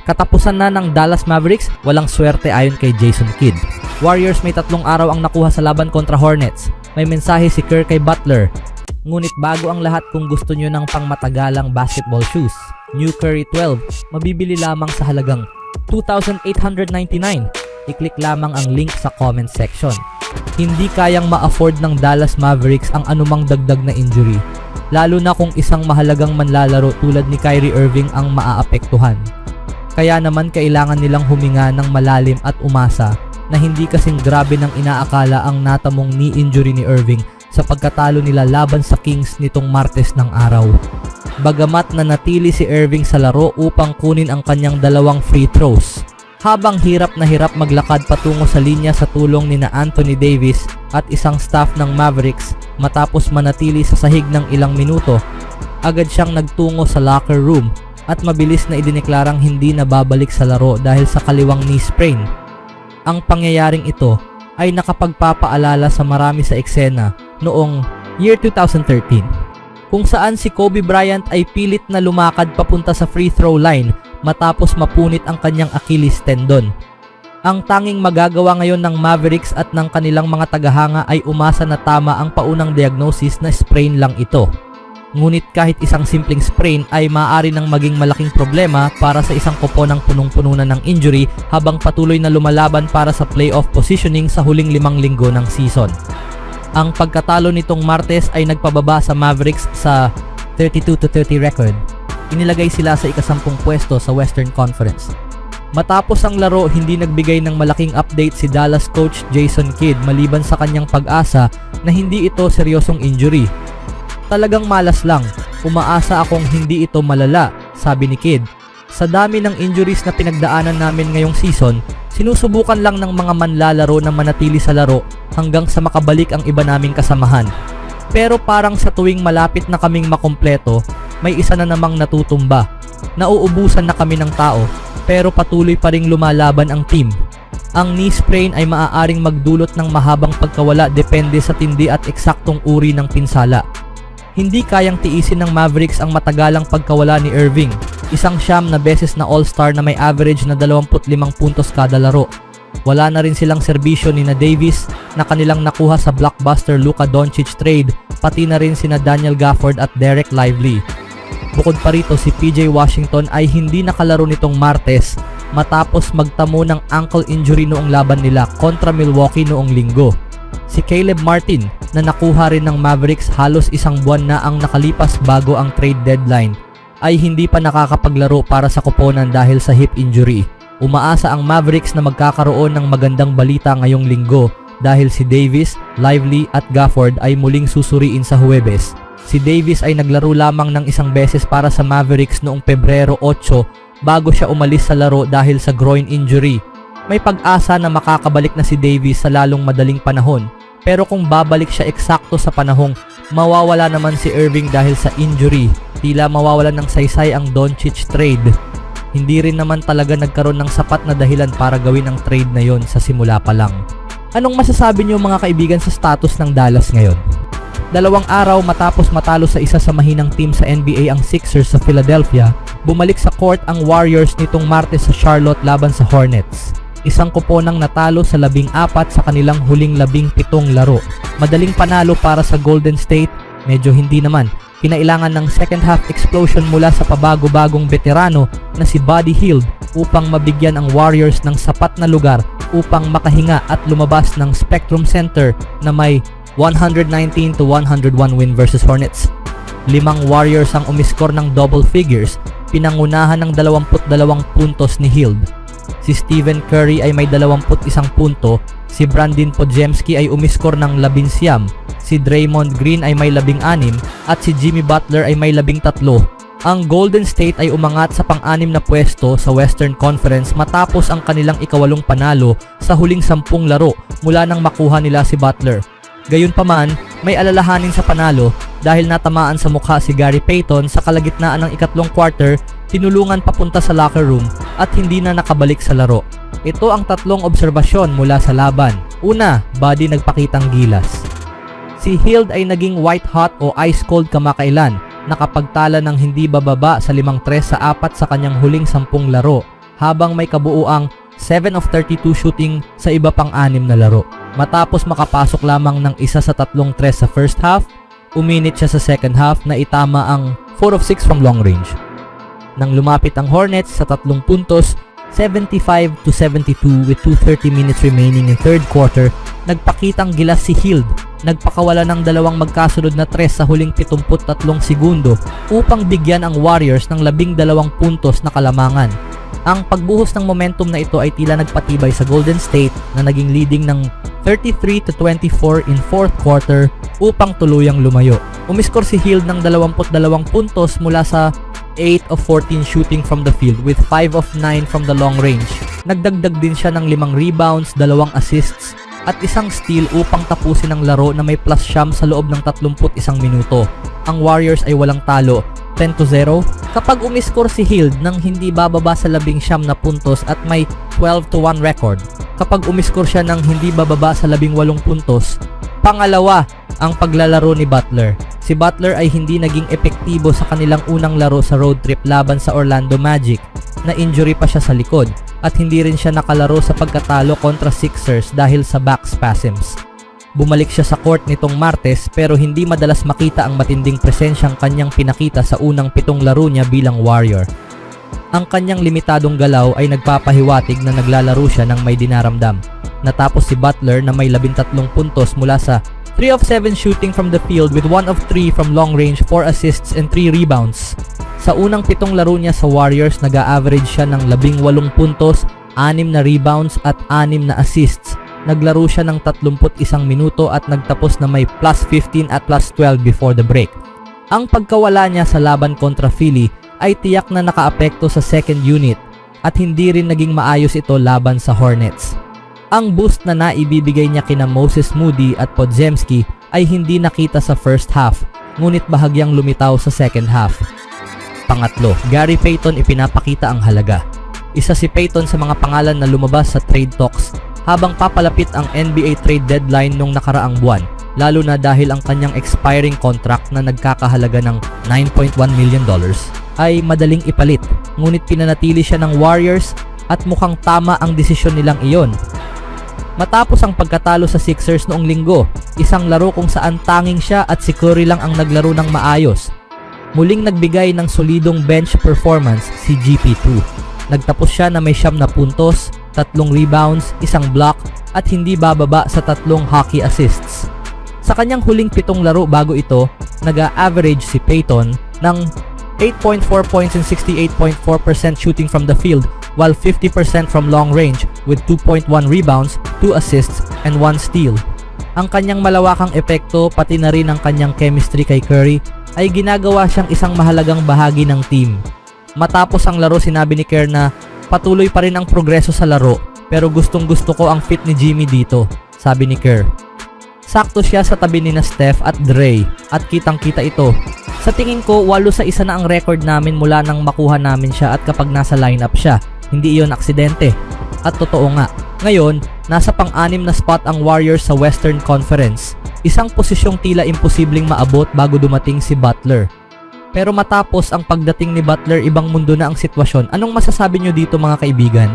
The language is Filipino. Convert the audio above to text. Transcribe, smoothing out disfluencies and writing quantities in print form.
Katapusan na ng Dallas Mavericks, walang swerte ayon kay Jason Kidd. Warriors may 3 araw ang nakuha sa laban kontra Hornets. May mensahe si Kerr kay Butler. Ngunit bago ang lahat, kung gusto nyo ng pangmatagalang basketball shoes, New Curry 12, mabibili lamang sa halagang $2,899. I-click lamang ang link sa comment section. Hindi kayang ma-afford ng Dallas Mavericks ang anumang dagdag na injury, lalo na kung isang mahalagang manlalaro tulad ni Kyrie Irving ang maaapektuhan. Kaya naman kailangan nilang huminga ng malalim at umasa na hindi kasing grabe ng inaakala ang natamong knee injury ni Irving sa pagkatalo nila laban sa Kings nitong Martes ng araw. Bagamat nanatili si Irving sa laro upang kunin ang kanyang 2 free throws, habang hirap na hirap maglakad patungo sa linya sa tulong ni na Anthony Davis at isang staff ng Mavericks matapos manatili sa sahig ng ilang minuto, agad siyang nagtungo sa locker room at mabilis na idineklarang hindi na babalik sa laro dahil sa kaliwang knee sprain. Ang pangyayaring ito ay nakapagpapaalala sa marami sa eksena noong year 2013, kung saan si Kobe Bryant ay pilit na lumakad papunta sa free throw line matapos mapunit ang kanyang Achilles tendon. Ang tanging magagawa ngayon ng Mavericks at ng kanilang mga tagahanga ay umasa na tama ang paunang diagnosis na sprain lang ito. Ngunit kahit isang simpleng sprain ay maaari nang maging malaking problema para sa isang kopo ng punong-puno na ng injury habang patuloy na lumalaban para sa playoff positioning sa huling 5 linggo ng season. Ang pagkatalo nitong Martes ay nagpababa sa Mavericks sa 32-30 record. Inilagay sila sa ika-10 pwesto sa Western Conference. Matapos ang laro, hindi nagbigay ng malaking update si Dallas coach Jason Kidd maliban sa kanyang pag-asa na hindi ito seryosong injury. Talagang malas lang, umaasa akong hindi ito malala, sabi ni Kidd. Sa dami ng injuries na pinagdaanan namin ngayong season, sinusubukan lang ng mga manlalaro na manatili sa laro hanggang sa makabalik ang iba naming kasamahan. Pero parang sa tuwing malapit na kaming makumpleto, may isa na namang natutumba. Nauubusan na kami ng tao, pero patuloy pa ring lumalaban ang team. Ang knee sprain ay maaaring magdulot ng mahabang pagkawala depende sa tindi at eksaktong uri ng pinsala. Hindi kayang tiisin ng Mavericks ang matagalang pagkawala ni Irving, isang 9 na beses na all-star na may average na 25 puntos kada laro. Wala na rin silang serbisyo ni na Davis na kanilang nakuha sa blockbuster Luka Doncic trade, pati na rin sina Daniel Gafford at Derek Lively. Bukod pa rito, si PJ Washington ay hindi nakalaro nitong Martes matapos magtamo ng ankle injury noong laban nila kontra Milwaukee noong linggo. Si Caleb Martin na nakuha rin ng Mavericks halos 1 buwan na ang nakalipas bago ang trade deadline ay hindi pa nakakapaglaro para sa koponan dahil sa hip injury. Umaasa ang Mavericks na magkakaroon ng magandang balita ngayong linggo dahil si Davis, Lively at Gafford ay muling susuriin sa Huwebes. Si Davis ay naglaro lamang ng 1 beses para sa Mavericks noong Pebrero 8 bago siya umalis sa laro dahil sa groin injury. May pag-asa na makakabalik na si Davis sa lalong madaling panahon, pero kung babalik siya eksakto sa panahong mawawala naman si Irving dahil sa injury, tila mawawala ng saysay ang Doncic trade. Hindi rin naman talaga nagkaroon ng sapat na dahilan para gawin ang trade na yon sa simula pa lang. Anong masasabi niyo mga kaibigan sa status ng Dallas ngayon? 2 araw matapos matalo sa isa sa mahinang team sa NBA ang Sixers sa Philadelphia, bumalik sa court ang Warriors nitong Martes sa Charlotte laban sa Hornets. Isang kuponang natalo sa 14 sa kanilang huling 17 laro. Madaling panalo para sa Golden State? Medyo hindi naman. Kinailangan ng second half explosion mula sa pabago-bagong veterano na si Buddy Hield upang mabigyan ang Warriors ng sapat na lugar upang makahinga at lumabas ng Spectrum Center na may 119-101 win versus Hornets. 5 Warriors ang umiskor ng double figures, pinangunahan ng 22 puntos ni Hield. Si Stephen Curry ay may 21 punto, si Brandon Podziemski ay umiskor ng 11, si Draymond Green ay may 16 at si Jimmy Butler ay may 13. Ang Golden State ay umangat sa pang-6 na pwesto sa Western Conference matapos ang kanilang ika-8 panalo sa huling 10 laro mula nang makuha nila si Butler. Gayunpaman, may alalahanin sa panalo dahil natamaan sa mukha si Gary Payton sa kalagitnaan ng ika-3 quarter, tinulungan papunta sa locker room at hindi na nakabalik sa laro. Ito ang 3 obserbasyon mula sa laban. Una, Buddy nagpakitang gilas. Si Hield ay naging white hot o ice cold kamakailan, nakapagtala ng hindi bababa sa 5-3 sa 4 sa kanyang huling 10 laro. habang may kabuuang 7 of 32 shooting sa iba pang 6 na laro. Matapos makapasok lamang ng isa sa 3 tres sa first half, uminit siya sa second half na itama ang 4 of 6 from long range. Nang lumapit ang Hornets sa 3 puntos, 75-72 with 2:30 minutes remaining in third quarter, nagpakitang gilas si Hield. Nagpakawala ng 2 magkasunod na tres sa huling 73 segundo upang bigyan ang Warriors ng 12 puntos na kalamangan. Ang pagbuhos ng momentum na ito ay tila nagpatibay sa Golden State na naging leading ng 33-24 in fourth quarter upang tuluyang lumayo. Umiskor si Hield ng 22 puntos mula sa 8 of 14 shooting from the field with 5 of 9 from the long range. Nagdagdag din siya ng 5 rebounds, 2 assists at 1 steal upang tapusin ang laro na may plus siyam sa loob ng 31 minuto. Ang Warriors ay walang talo, 10-0, kapag umiskor si Hield ng hindi bababa sa 19 na puntos at may 12-1 record. Kapag umiskor siya ng hindi bababa sa 18 puntos, pangalawa ang paglalaro ni Butler. Si Butler ay hindi naging epektibo sa kanilang unang laro sa road trip laban sa Orlando Magic, na injury pa siya sa likod at hindi rin siya nakalaro sa pagkatalo kontra Sixers dahil sa back spasms. Bumalik siya sa court nitong Martes pero hindi madalas makita ang matinding presensyang kanyang pinakita sa unang 7 laro niya bilang Warrior. Ang kanyang limitadong galaw ay nagpapahiwatig na naglalaro siya ng may dinaramdam. Natapos si Butler na may 13 puntos mula sa 3 of 7 shooting from the field with 1 of 3 from long range, 4 assists and 3 rebounds. Sa unang 7 laro niya sa Warriors, nag-a-average siya ng 18 puntos, 6 na rebounds at 6 na assists. Naglaro siya ng 31 minuto at nagtapos na may plus 15 at plus 12 before the break. Ang pagkawala niya sa laban kontra Philly ay tiyak na nakaapekto sa second unit at hindi rin naging maayos ito laban sa Hornets. Ang boost na naibibigay niya kina Moses Moody at Podziemski ay hindi nakita sa first half, ngunit bahagyang lumitaw sa second half. Pangatlo, Gary Payton ipinapakita ang halaga. Isa si Payton sa mga pangalan na lumabas sa trade talks habang papalapit ang NBA trade deadline nung nakaraang buwan, lalo na dahil ang kanyang expiring contract na nagkakahalaga ng $9.1 million ay madaling ipalit, ngunit pinanatili siya ng Warriors at mukhang tama ang desisyon nilang iyon. Matapos ang pagkatalo sa Sixers noong linggo, isang laro kung saan tanging siya at si Curry lang ang naglaro ng maayos, muling nagbigay ng solidong bench performance si GP2. Nagtapos siya na may 9 na puntos, 3 rebounds, 1 block at hindi bababa sa 3 hockey assists. Sa kanyang huling 7 laro bago ito, nag-a-average si Payton ng 8.4 points and 68.4% shooting from the field while 50% from long range with 2.1 rebounds, 2 assists and 1 steal. Ang kanyang malawakang epekto pati na rin ang kanyang chemistry kay Curry ay ginagawa siyang isang mahalagang bahagi ng team. Matapos ang laro, sinabi ni Kerr na patuloy pa rin ang progreso sa laro pero gustong gusto ko ang fit ni Jimmy dito, sabi ni Kerr. Sakto siya sa tabi ni na Steph at Dre at kitang kita ito. Sa tingin ko 8-1 na ang record namin mula nang makuha namin siya at kapag nasa lineup siya, hindi iyon aksidente. At totoo nga, ngayon nasa pang-6 na spot ang Warriors sa Western Conference. Isang posisyong tila imposibleng maabot bago dumating si Butler. Pero matapos ang pagdating ni Butler, ibang mundo na ang sitwasyon. Anong masasabi nyo dito mga kaibigan?